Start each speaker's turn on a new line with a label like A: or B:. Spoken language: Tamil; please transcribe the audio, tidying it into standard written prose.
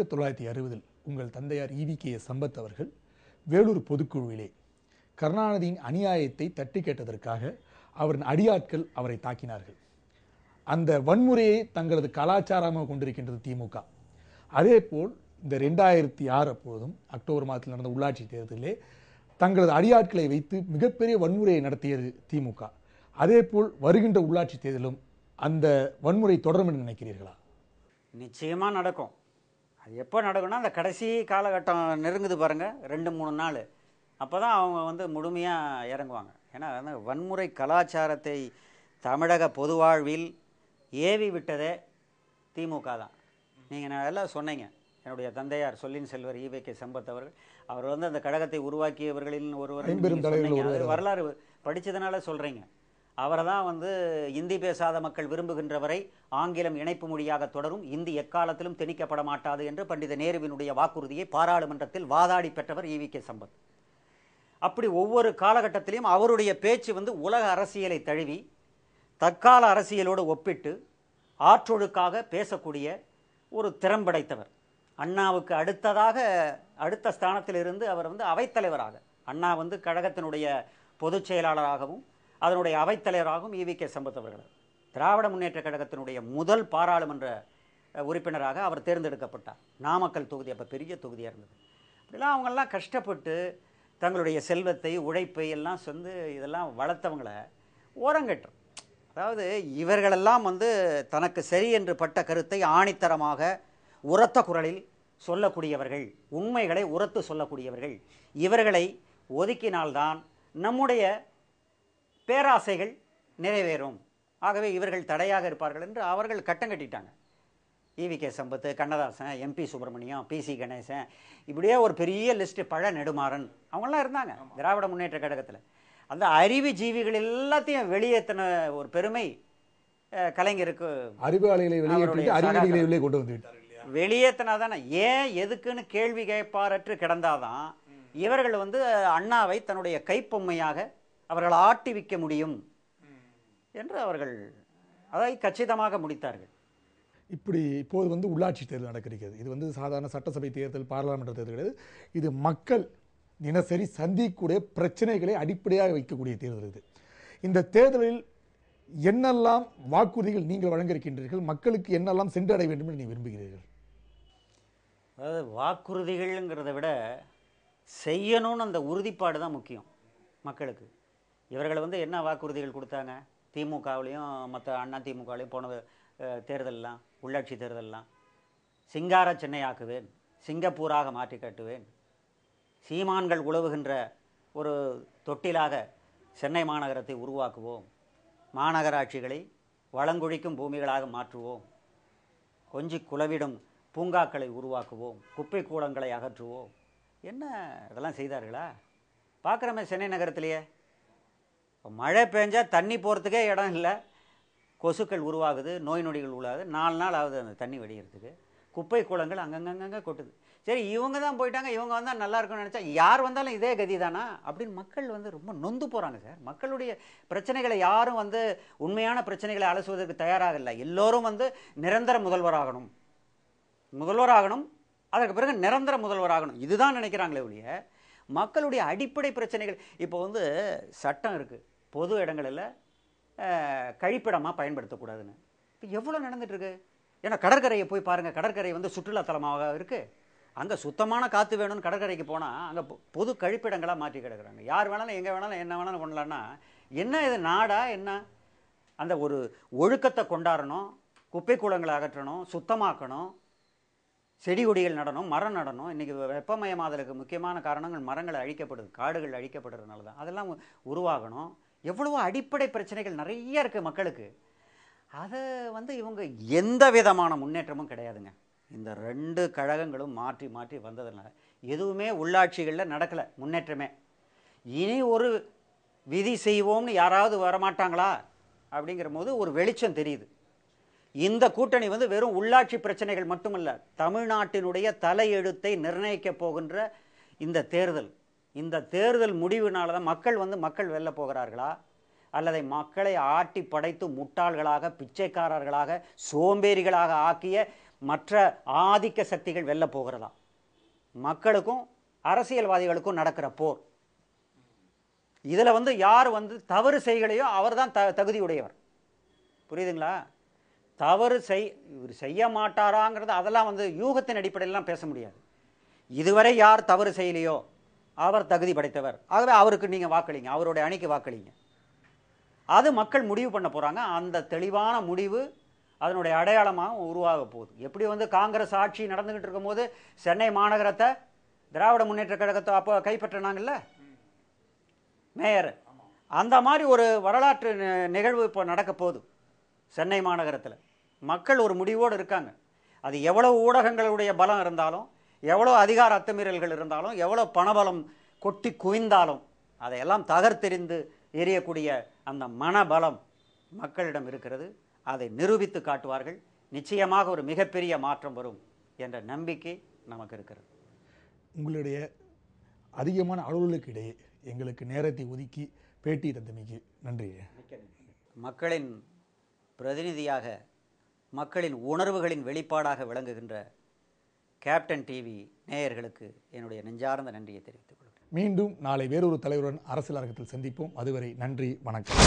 A: 1960 உங்கள் தந்தையார் ஈவி.கே. சம்பத் அவர்கள் வேலூர் பொதுக்குழுவிலே கருணாநிதியின் அநியாயத்தை தட்டி கேட்டதற்காக அவரின் அடியாட்கள் அவரை தாக்கினார்கள். அந்த வன்முறையை தங்களது கலாச்சாரமாக கொண்டிருக்கின்றது திமுக. அதேபோல் இந்த 2006 அப்போதும் அக்டோபர் மாதத்தில் நடந்த உள்ளாட்சி தேர்தலிலே தங்களது அடியாட்களை வைத்து மிகப்பெரிய வன்முறையை நடத்தியது திமுக. அதேபோல் வருகின்ற உள்ளாட்சி தேர்தலும் அந்த வன்முறை தொடரும் என்று நினைக்கிறீர்களா?
B: நிச்சயமாக நடக்கும். அது எப்போ நடக்கும்னா அந்த கடைசி காலகட்டம் நெருங்குது பாருங்கள், 2-3 நாள், அப்போ தான் அவங்க முழுமையாக இறங்குவாங்க. ஏன்னா அந்த வன்முறை கலாச்சாரத்தை தமிழக பொது வாழ்வில் ஏவி விட்டதே திமுக தான். நீங்கள் நான் எல்லாம் சொன்னீங்க. என்னுடைய தந்தையார் சொல்லின் செல்வர் ஈ.கே. சம்பத் அவர்கள், அவர் அந்த கழகத்தை உருவாக்கியவர்களில் ஒருவர். வரலாறு படித்ததுனால சொல்கிறீங்க. அவரை தான் இந்தி பேசாத மக்கள் விரும்புகின்ற வரை ஆங்கிலம் இணைப்பு மொழியாக தொடரும், இந்தி எக்காலத்திலும் திணிக்கப்பட மாட்டாது என்று பண்டித நேருவினுடைய வாக்குறுதியை பாராளுமன்றத்தில் வாதாடி பெற்றவர் ஈ.கே. சம்பத். அப்படி ஒவ்வொரு காலகட்டத்திலையும் அவருடைய பேச்சு உலக அரசியலை தழுவி தற்கால அரசியலோடு ஒப்பிட்டு ஆற்றொழுக்காக பேசக்கூடிய ஒரு திறம் படைத்தவர். அண்ணாவுக்கு அடுத்த ஸ்தானத்தில் இருந்து அவர் அவைத்தலைவராக, அண்ணா கழகத்தினுடைய பொதுச் செயலாளராகவும் அதனுடைய அவைத்தலைவராகவும் ஈ.கே. சம்பத் அவர்கள் திராவிட முன்னேற்ற கழகத்தினுடைய முதல் பாராளுமன்ற உறுப்பினராக அவர் தேர்ந்தெடுக்கப்பட்டார். நாமக்கல் தொகுதி அப்போ பெரிய தொகுதியாக இருந்தது. அப்படிலாம் அவங்கெல்லாம் கஷ்டப்பட்டு தங்களுடைய செல்வத்தை உழைப்பை எல்லாம் இதெல்லாம் வளர்த்தவங்களை ஓரங்கட்டும். அதாவது இவர்களெல்லாம் தனக்கு சரி என்று பட்ட கருத்தை ஆணித்தரமாக உரத்த குரலில் சொல்லக்கூடியவர்கள், உண்மைகளை உரத்து சொல்லக்கூடியவர்கள். இவர்களை ஒதுக்கினால்தான் நம்முடைய பேராசைகள் நிறைவேறும். ஆகவே இவர்கள் தடையாக இருப்பார்கள் என்று அவர்கள் கட்டம் கட்டிட்டாங்க. ஈ.கே. சம்பத், கண்ணதாசன், எம்பி சுப்பிரமணியம், பி.சி. கணேசன், இப்படியே ஒரு பெரிய லிஸ்ட்டு, பழ நெடுமாறன், அவங்களாம் இருந்தாங்க திராவிட முன்னேற்ற கழகத்தில். அந்த அறிவு ஜீவிகள் எல்லாத்தையும் வெளியேற்றின ஒரு பெருமை கலைஞருக்கு. வெளியேற்றினாதானே, ஏன் எதுக்குன்னு கேள்வி கேட்பாரற்று கிடந்தாதான் இவர்கள் அண்ணாவை தன்னுடைய கைப்பொம்மையாக அவர்கள் ஆட்டி வைக்க முடியும் என்று அவர்கள் அதை கச்சிதமாக முடித்தார்கள்.
A: இப்போது உள்ளாட்சி தேர்தல் நடக்கிறது. இது சாதாரண சட்டசபை தேர்தல், பாராளுமன்ற தேர்தல் கிடையாது. இது மக்கள் தினசரி சந்திக்கக்கூடிய பிரச்சனைகளை அடிப்படையாக வைக்கக்கூடிய தேர்தல் இது. இந்த தேர்தலில் என்னெல்லாம் வாக்குறுதிகள் நீங்கள் வழங்கியிருக்கின்றீர்கள்? மக்களுக்கு என்னெல்லாம் சென்றடைய வேண்டும் என்று நீங்கள் விரும்புகிறீர்கள்?
B: அதாவது வாக்குறுதிகள்ங்கிறத விட செய்யணும்னு அந்த உறுதிப்பாடு தான் முக்கியம் மக்களுக்கு. இவர்கள் என்ன வாக்குறுதிகள் கொடுத்தாங்க? திமுகவிலையும் மற்ற அண்ணா திமுகவிலையும் போன தேர்தலெலாம், உள்ளாட்சி தேர்தலெலாம், சிங்கார சென்னை ஆக்குவேன், சிங்கப்பூராக மாற்றி காட்டுவேன், சீமான்கள் உழவுகின்ற ஒரு தொட்டிலாக சென்னை மாநகரத்தை உருவாக்குவோம், மாநகராட்சிகளை வளங்குழிக்கும் பூமிகளாக மாற்றுவோம், கொஞ்சி குளவிடும் பூங்காக்களை உருவாக்குவோம், குப்பை கூடங்களை அகற்றுவோம். என்ன இதெல்லாம் செய்தார்களா? பார்க்குறமே சென்னை நகரத்திலேயே இப்போ மழை பெஞ்சால் தண்ணி போகிறதுக்கே இடம் இல்லை, கொசுக்கள் உருவாகுது, நோய் நொடிகள் உருவாகுது, 4 நாள் ஆகுது அந்த தண்ணி வடிகிறதுக்கு, குப்பை கூடங்கள் அங்கங்கங்கே கொட்டுது. சரி, இவங்க தான் போயிட்டாங்க, இவங்க வந்தால் நல்லா இருக்கும்னு நினச்சா யார் வந்தாலும் இதே கதி தானா அப்படின்னு மக்கள் ரொம்ப நொந்து போகிறாங்க சார். மக்களுடைய பிரச்சனைகளை யாரும் உண்மையான பிரச்சனைகளை அலசுவதற்கு தயாராக இல்லை. எல்லோரும் நிரந்தர முதல்வராகணும், அதற்கு பிறகு நிரந்தர முதல்வராகணும், இதுதான் நினைக்கிறாங்களே ஒழிய மக்களுடைய அடிப்படை பிரச்சனைகள். இப்போ சட்டம் இருக்குது, பொது இடங்களில் கழிப்பிடமாக பயன்படுத்தக்கூடாதுன்னு. இப்போ எவ்வளோ நடந்துகிட்ருக்கு? ஏன்னா கடற்கரையை போய் பாருங்கள், கடற்கரை சுற்றுலாத்தலமாக இருக்குது. அங்கே சுத்தமான காற்று வேணும்னு கடற்கரைக்கு போனால் அங்கே பொது கழிப்பிடங்களாக மாற்றி கிடக்குறாங்க. யார் வேணாலும் எங்கே வேணாலும் என்ன வேணாலும் பண்ணலான்னா என்ன இது நாடா என்ன? அந்த ஒரு ஒழுக்கத்தை கொண்டாடணும், குப்பை கூலங்களை அகற்றணும், சுத்தமாக்கணும், செடி கொடிகள் நடணும், மரம் நடணும். இன்றைக்கி வெப்பமயமாதலுக்கு முக்கியமான காரணங்கள் மரங்கள் அழிக்கப்படுது, காடுகள் அழிக்கப்படுறதுனால தான். அதெல்லாம் உருவாகணும். எவ்வளவோ அடிப்படை பிரச்சனைகள் நிறைய இருக்குது மக்களுக்கு. அதை இவங்க எந்த விதமான முன்னேற்றமும் கிடையாதுங்க. இந்த 2 கழகங்களும் மாற்றி மாற்றி வந்ததுனால எதுவுமே உள்ளாட்சிகளில் நடக்கலை முன்னேற்றமே. இனி ஒரு விதி செய்வோம்னு யாராவது வரமாட்டாங்களா அப்படிங்கிற போது ஒரு வெளிச்சம் தெரியுது. இந்த கூட்டணி வெறும் உள்ளாட்சி பிரச்சனைகள் மட்டுமல்ல, தமிழ்நாட்டினுடைய தலையெழுத்தை நிர்ணயிக்க போகின்ற இந்த தேர்தல் முடிவுனால தான் மக்கள் வெல்ல போகிறார்களா, அல்லதை மக்களை ஆட்டி படைத்து முட்டாள்களாக, பிச்சைக்காரர்களாக, சோம்பேறிகளாக ஆக்கிய மற்ற ஆதிக்க சக்திகள் வெல்ல போகிறதா. மக்களுக்கும் அரசியல்வாதிகளுக்கும் நடக்கிற போர். இதில் யார் தவறு செய்களையோ அவர் தான் தகுதியுடையவர். புரியுதுங்களா? தவறு இவர் செய்ய மாட்டாராங்கிறது அதெல்லாம் யூகத்தின் அடிப்படையிலாம் பேச முடியாது. இதுவரை யார் தவறு செய்யலையோ அவர் தகுதி படைத்தவர். ஆகவே அவருக்கு நீங்கள் வாக்களிங்க, அவருடைய அணிக்கு வாக்களிங்க. அது மக்கள் முடிவு பண்ண போகிறாங்க. அந்த தெளிவான முடிவு அதனுடைய அடையாளமாக உருவாக போகுது. எப்படி காங்கிரஸ் ஆட்சி நடந்துகிட்டு இருக்கும்போது சென்னை மாநகரத்தை திராவிட முன்னேற்ற கழகத்தை அப்போ கைப்பற்றினாங்கல்ல மேயர், அந்த மாதிரி ஒரு வரலாற்று நிகழ்வு இப்போ நடக்க போகுது சென்னை மாநகரத்தில். மக்கள் ஒரு முடிவோடு இருக்காங்க. அது எவ்வளோ ஊடகங்களுடைய பலம் இருந்தாலும், எவ்வளோ அதிகார அத்துமீறல்கள் இருந்தாலும், எவ்வளோ பணபலம் கொட்டி குவிந்தாலும் அதையெல்லாம் தகர்த்தெறிந்து எரியக்கூடிய அந்த மனபலம் மக்களிடம் இருக்கிறது. அதை நிரூபித்து காட்டுவார்கள். நிச்சயமாக ஒரு மிகப்பெரிய மாற்றம் வரும் என்ற நம்பிக்கை நமக்கு இருக்கிறது.
A: உங்களுடைய அதிகமான அலுவலுக்கு இடையே எங்களுக்கு நேரத்தை ஒதுக்கி பேட்டி தந்தமைக்கு நன்றி.
B: மக்களின் பிரதிநிதியாக, மக்களின் உணர்வுகளின் வெளிப்பாடாக விளங்குகின்ற கேப்டன் டிவி நேயர்களுக்கு என்னுடைய நெஞ்சார்ந்த நன்றியை தெரிவித்துக் கொள்கிறேன்.
A: மீண்டும் நாளை வேறொரு தலைவருடன் அரசியல் அரங்கத்தில் சந்திப்போம். அதுவரை நன்றி, வணக்கம்.